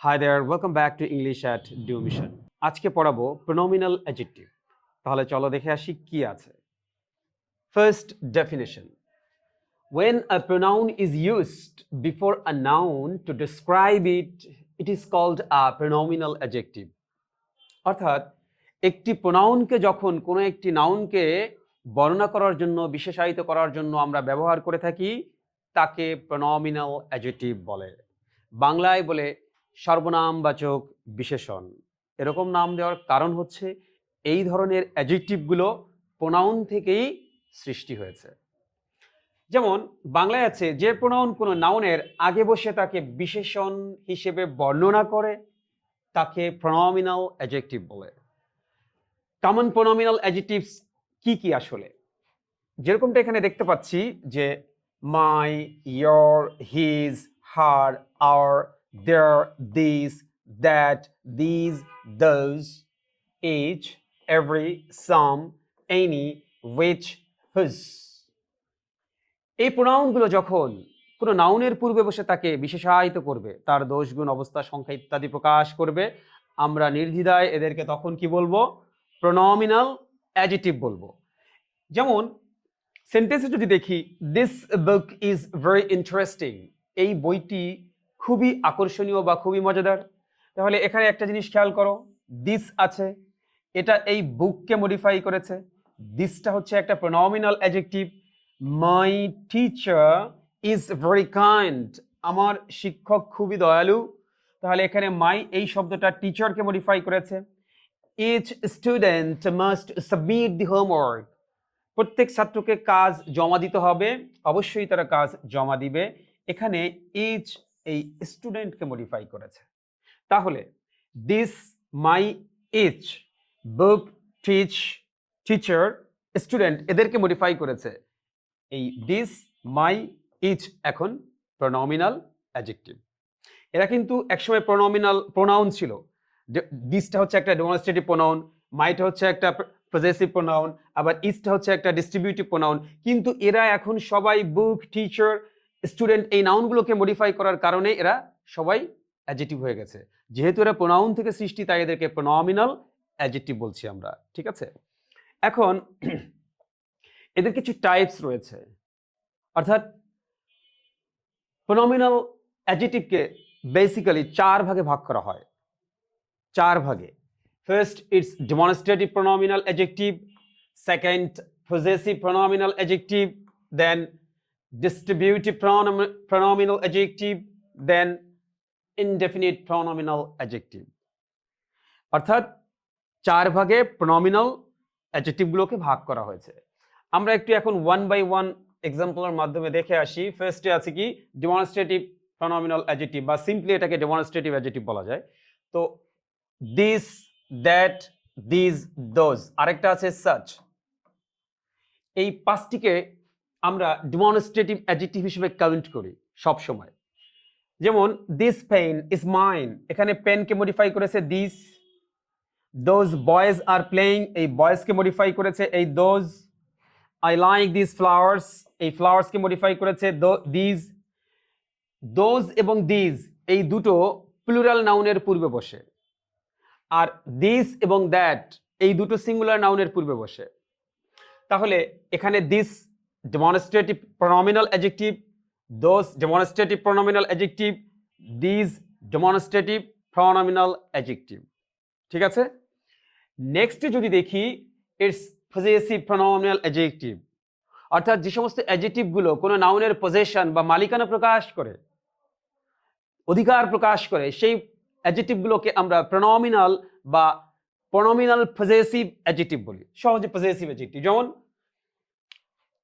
Hi there, welcome back to English at Due Mission. আজকে পড়াবো pronominal adjective. তাহলে চলো দেখে আসি কি আছে। First definition. When a pronoun is used before a noun to describe it, it is called a pronominal adjective. অর্থাৎ একটি প্রোনাউনকে যখন কোনো একটি নাউনকে বর্ণনা করার জন্য বিশেষায়িত করার জন্য আমরা ব্যবহার করে থাকি তাকে প্রোনোমিনাল অ্যাডজেক্টিভ বলে। বাংলায় বলে সর্বনামবাচক বিশেষণ। এরকম নাম দেওয়ার কারণ হচ্ছে এই ধরনের অ্যাডজেক্টিভগুলো প্রোনাউন থেকেই সৃষ্টি হয়েছে। যেমন বাংলায় আছে যে প্রোনাউন কোনো নাউনের আগে বসে তাকে বিশেষণ হিসেবে বর্ণনা করে তাকে প্রোনোমিনাল অ্যাডজেক্টিভ বলে। কমন প্রোনোমিনাল অ্যাডজেক্টিভস কি কি আসলে? যেরকমটা এখানে দেখতে পাচ্ছি যে my, your, his, her, our, their, this, that, these, those, each, every, some, any, which, whose. এই প্রোনাউনগুলো যখন কোনো নাউনের পূর্বে বসে তাকে বিশেষায়িত করবে, তার দোষ, গুণ, অবস্থা, সংখ্যা ইত্যাদি প্রকাশ করবে, আমরা নির্দ্বিধায় এদেরকে তখন কি বলবো? প্রোনোমিনাল অ্যাডজেক্টিভ বলবো। যেমন সেন্টেন্সে যদি দেখি, this book is very interesting, এই বইটি খুবই আকর্ষণীয় বা খুবই মজাদার। তাহলে এখানে একটা জিনিস খেয়াল করো, দিস আছে, এটা এই বুককে মডিফাই করেছে। দিসটা হচ্ছে একটা pronominal adjective. My teacher is very kind, আমার শিক্ষক খুবই দয়ালু। তাহলে এখানে মাই এই শব্দটা টিচারকে মডিফাই করেছে। Each student must submit the homework, প্রত্যেক ছাত্রকে কাজ জমা দিতে হবে, অবশ্যই তারা কাজ জমা দিবে। এখানে ইচ এই স্টুডেন্টকে মডিফাই করেছে। তাহলে this, my, each, book, teach, teacher, student এদেরকে মডিফাই করেছে। এই দিস, মাই, ইচ এখন প্রোনোমিনাল অ্যাডজেক্টিভ। এরা কিন্তু একসময় প্রোনাউন ছিল। দিসটা হচ্ছে একটা ডেমনস্ট্রেটিভ প্রোনাউন, মাইটা হচ্ছে একটা পজেসিভ প্রোনাউন, আবার ইচটা হচ্ছে একটা ডিস্ট্রিবিউটিভ প্রোনাউন। কিন্তু এরা এখন সবাই বুক, টিচার, স্টুডেন্ট এই নাউনগুলোকে মডিফাই করার কারণে এরা সবাই অ্যাডজেক্টিভ হয়ে গেছে। যেহেতু এরা প্রোনাউন থেকে সৃষ্টি তাই এদেরকে প্রোনোমিনাল অ্যাডজেক্টিভ বলছি আমরা, ঠিক আছে? এখন এদের কিছু টাইপস রয়েছে, অর্থাৎ প্রোনোমিনাল অ্যাডজেক্টিভকে বেসিক্যালি 4 ভাগে ভাগ করা হয়। 4 ভাগে। First, it's demonstrative pronominal adjective. Second, possessive pronominal adjective. Then, distributive pronominal adjective. Then, indefinite pronominal adjective. অর্থাৎ 4 ভাগে প্রোনোমিনাল অ্যাডজেক্টিভগুলোকে ভাগ করা হয়েছে। আমরা একটু এখন 1 বাই 1 এক্সাম্পলের মাধ্যমে দেখে আসি। ফার্স্টে আছে কি ডেমনস্ট্রেটিভ প্রোনোমিনাল অ্যাডজেক্টিভ, বা সিম্পলি এটাকে ডেমনস্ট্রেটিভ অ্যাডজেক্টিভ বলা যায়। তো দিস, দ্যাট, দিস, দোজ, আরেকটা আছে সাচ। এই 5টিকে আমরা ডেমনস্ট্রেটিভ অ্যাডজেক্টিভ হিসেবে কাউন্ট করি সব সময়। যেমন দিস পেন ইজ মাইন, এখানে পেনকে মডিফাই করেছে this. Those boys are playing, এই বয়েজকে মডিফাই করেছে এই those. I like this flowers, এই ফ্লাওয়ার্সকে মডিফাই করেছে দিস। দোজ এবং দিস এই দুটো প্লুরাল নাউনের পূর্বে বসে, আর দিস এবং দ্যাট এই দুটো সিঙ্গুলার নাউনের পূর্বে বসে। তাহলে এখানে this demonstrative pronominal adjective, those demonstrative pronominal adjective, this demonstrative pronominal adjective, ঠিক আছে? নেক্সটে যদি দেখি, ইটস পজেসিভ প্রোনোমিনাল অ্যাডজেক্টিভ, অর্থাৎ যে সমস্ত অ্যাডজেক্টিভগুলো কোনো নাউনের পজেশন বা মালিকানা প্রকাশ করে, অধিকার প্রকাশ করে, সেই অ্যাডজেক্টিভগুলোকে আমরা প্রোনোমিনাল বা প্রোনোমিনাল পজেসিভ অ্যাডজেক্টিভ বলি। সহজে পজেসিভ অ্যাডজেক্টিভ যেমন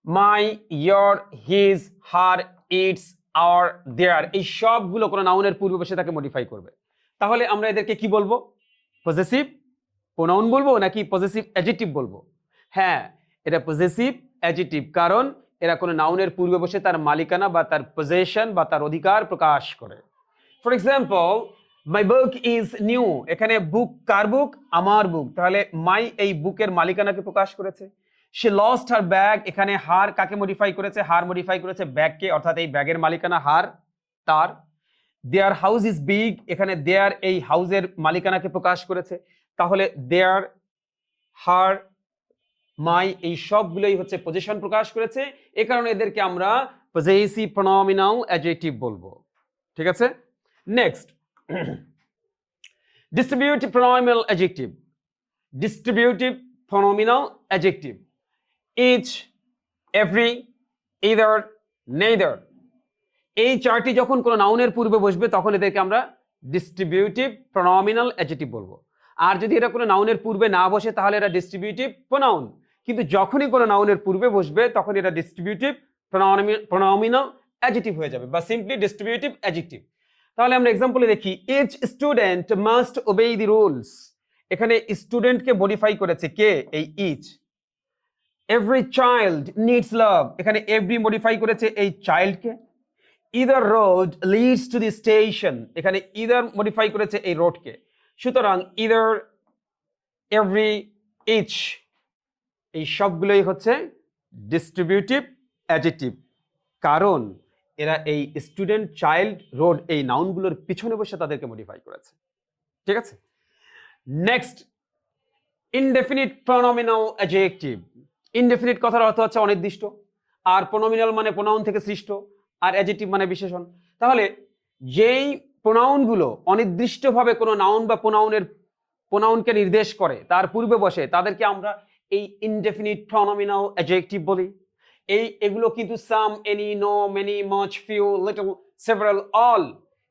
my, your, his, her, its, our, their, এই সবগুলো কোনো নাউনের পূর্বে বসে তাকে মডিফাই করবে। তাহলে আমরা এদেরকে কি বলবো? পজেসিভ প্রোনাউন বলবো নাকি পজেসিভ অ্যাডজেক্টিভ বলবো? হ্যাঁ, এটা পজেসিভ অ্যাডজেক্টিভ, কারণ এরা কোনো নাউনের পূর্বে বসে তার মালিকানা বা তার পজেশন বা তার অধিকার প্রকাশ করে। For example, my book is new, এখানে বুক কার বুক? আমার বুক। তাহলে মাই এই বুকের মালিকানাকে প্রকাশ করেছে। সে লস্ট হার ব্যাগ, এখানে হার কাকে মডিফাই করেছে? হার মডিফাই করেছে ব্যাগকে, অর্থাৎ এই ব্যাগের মালিকানা হার, তার। দেয়ার হাউস ইজ বিগ, এখানে দেয়ার এই হাউসের মালিকানাকে প্রকাশ করেছে, তাহলে দেয়ার, হার, মাই এই সবগুলোই হচ্ছে পজিশন প্রকাশ করেছে, এ কারণে এদেরকে আমরা পজেসিভ প্রনোমিনাল অ্যাডজেক্টিভ বলবো। ঠিক আছে, next distributive pronominal adjective. Distributive pronominal adjective each, every, either, neither, এই চারটি যখন কোনো নাউনের পূর্বে বসবে তখন এদেরকে আমরা ডিস্ট্রিবিউটিভ প্রনোমিনাল অ্যাডজেক্টিভ বলবো। আর যদি এটা কোনো নাউনের পূর্বে না বসে তাহলে এটা ডিস্ট্রিবিউটিভ প্রোনাউন, কিন্তু যখনই কোনো নাউনের পূর্বে বসবে তখন এটা ডিস্ট্রিবিউটিভ প্রনোমিনাল অ্যাডজেক্টিভ হয়ে যাবে বা সিম্পলি ডিস্ট্রিবিউটিভ অ্যাডজেক্টিভ। তাহলে আমরা এক্সাম্পলে দেখি, each student must obey the rules, এখানে স্টুডেন্টকে মডিফাই করেছে কে? এই each. Every child needs love, এখানে এভরি মডিফাই করেছে এই চাইল্ডকে। Either road leads to the station, এখানে ইদার মডিফাই করেছে এই রোডকে। সুতরাং ইদার, এভরি, ইচ এই সবগুলোই হচ্ছে ডিস্ট্রিবিউটিভ অ্যাডজেক্টিভ, কারণ এরা এই স্টুডেন্ট, চাইল্ড, রোড এই নাউনগুলোর পিছনে বসে তাদেরকে মডিফাই করেছে। ঠিক আছে, next indefinite pronominal adjective. Indefinite কথার অর্থ হচ্ছে অনির্দিষ্ট, আর প্রনোমিনাল মানে প্রোনাউন থেকে সৃষ্ট, আর অ্যাডজেক্টিভ মানে বিশেষণ। তাহলে যেই প্রোনাউনগুলো অনির্দিষ্টভাবে কোনো নাউন বা প্রোনাউনকে নির্দেশ করে তার পূর্বে বসে তাদেরকে আমরা এই ইনডেফিনিট প্রনোমিনাল অ্যাডজেক্টিভ বলি। এগুলো কিন্তু some, any, no, many, much, few, little, several, all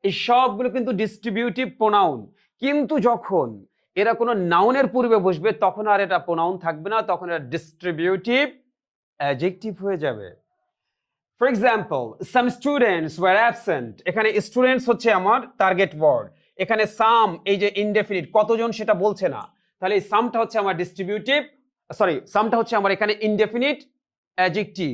এই সবগুলো কিন্তু ডিস্ট্রিবিউটিভ প্রোনাউন, কিন্তু যখন এরা কোনো নাউনের পূর্বে বসবে তখন আর এটা প্রোনাউন থাকবে না, তখন এটা ডিস্ট্রিবিউটিভ অ্যাডজেক্টিভ হয়ে যাবে। For example, some students were absent, এখানে স্টুডেন্টস হচ্ছে আমার টার্গেট ওয়ার্ড, এখানে সাম এই যে ইনডেফিনিট কতজন সেটা বলছে না, তাহলে এই সামটা হচ্ছে আমার সামটা হচ্ছে আমার এখানে ইনডেফিনিট অ্যাডজেক্টিভ।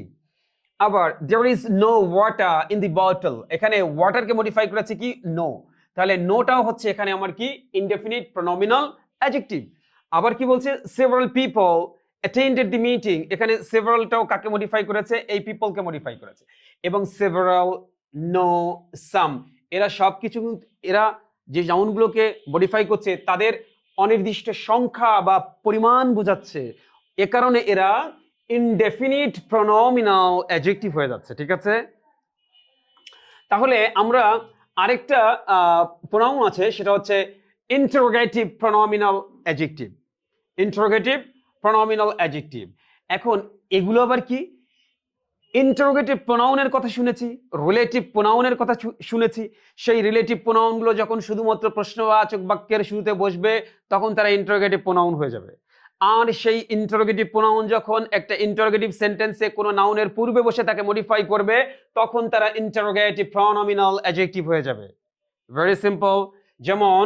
আবার there is no water in the bottle, এখানে ওয়াটারকে মডিফাই করেছে কি? নো, তাহলে নোটাও হচ্ছে এখানে আমার কি? Indefinite pronominal adjective. আবার কি বলছে? Several people attended the meeting, এখানে সেভারালটাও কাকে মডিফাই করেছে? এই পিপলকে মডিফাই করেছে। এবং সেভারাল, নো, সাম এরা সবকিছু, এরা যে নাউনগুলোকে মডিফাই করছে তাদের অনির্দিষ্ট সংখ্যা বা পরিমাণ বোঝাচ্ছে, এ কারণে এরা ইনডেফিনিট প্রনোমিনাল অ্যাডজেক্টিভ হয়ে যাচ্ছে। ঠিক আছে, তাহলে আমরা আরেকটা প্রোনাউন আছে, সেটা হচ্ছে interrogative pronominal adjective. Interrogative pronominal adjective, এখন এগুলো আবার কি? ইন্টারোগেটিভ প্রোনাউনের কথা শুনেছি, রিলেটিভ প্রোনাউনের কথা শুনেছি, সেই রিলেটিভ প্রোনাউনগুলো যখন শুধুমাত্র প্রশ্নবাচক বাক্যের শুরুতে বসবে তখন তারা ইন্টারোগেটিভ প্রোনাউন হয়ে যাবে। আর সেই ইন্টারোগেটিভ প্রোনাউন যখন একটা ইন্টারোগেটিভ সেন্টেন্সে কোনো নাউনের পূর্বে বসে তাকে মডিফাই করবে তখন তারা ইন্টারোগেটিভ প্রনোমিনাল অ্যাডজেক্টিভ হয়ে যাবে। ভেরি সিম্পল, যেমন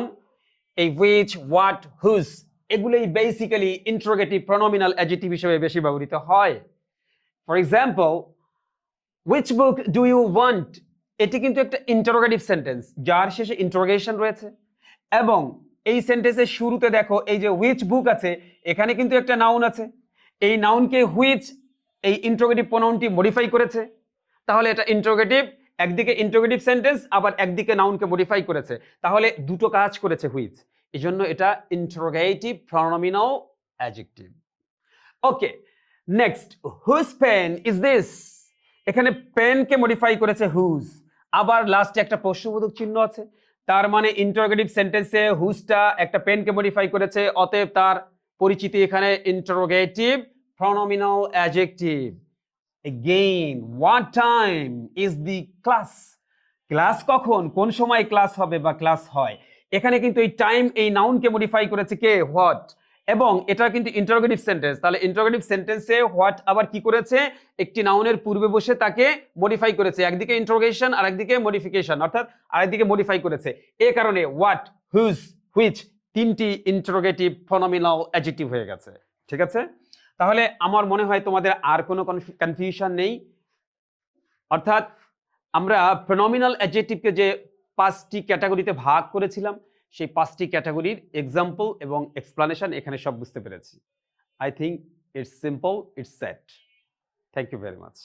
এই হুইচ, হোয়াট, হুজ এগুলোই বেসিক্যালি ইন্টারোগেটিভ প্রনোমিনাল অ্যাডজেক্টিভ হিসেবে বেশি ব্যবহৃত হয়। For example, which book do you want, এটি কিন্তু একটা ইন্টারোগেটিভ সেন্টেন্স যার শেষে ইন্টারোগেশন রয়েছে, এবং এই সেন্টেন্সের শুরুতে দেখো এই যে হুইচ বুক আছে এখানে কিন্তু একটা নাউন আছে, এই নাউনকে হুইচ এই ইন্টারোগেটিভ প্রোনাউনটি মডিফাই করেছে, তাহলে এটা ইন্টারোগেটিভ, একদিকে ইন্টারোগেটিভ সেন্টেন্স আবার একদিকে নাউনকে মডিফাই করেছে, তাহলে দুটো কাজ করেছে হুইচ, এজন্য এটা interrogative pronominal adjective. Okay, next, whose pen is this, এখানে পেনকে মডিফাই করেছে হুজ, আবার লাস্টে একটা প্রশ্নবোধক চিহ্ন আছে, তার মানে ইন্টারোগেটিভ সেন্টেন্সে হুজটা একটা পেনকে মডিফাই করেছে, অতএব তার পরিচিতি এখানে interrogative pronominal adjective. Again, what time is the class? Class কখন, কোন সময় ক্লাস হবে বা ক্লাস হয়, এখানে কিন্তু এই টাইম এই নাউনকে মডিফাই করেছে কে? হোয়াট, এবং এটা কিন্তু ইন্টারোগেটিভ সেন্টেন্স, তাহলে ইন্টারোগেটিভ সেন্টেন্সে হোয়াট আবার কি করেছে? একটি নাউনের পূর্বে বসে তাকে মডিফাই করেছে, একদিকে ইন্টারোগেশন আর একদিকে মডিফিকেশন, অর্থাৎ আরেকদিকে মডিফাই করেছে, এ কারণে হোয়াট, হুজ, হুইচ তিনটি ইন্টারোগেটিভ প্রনোমিনাল অ্যাডজেক্টিভ হয়ে গেছে। ঠিক আছে, তাহলে আমার মনে হয় তোমাদের আর কোনো কনফিউশন নেই। অর্থাৎ আমরা প্রনোমিনাল অ্যাডজেক্টিভকে যে 5টি ক্যাটাগরিতে ভাগ করেছিলাম সেই 5টি ক্যাটাগরির এক্সাম্পল এবং এক্সপ্লানেশন এখানে সব বুঝতে পেরেছি। I think it's simple, it's set. Thank you very much.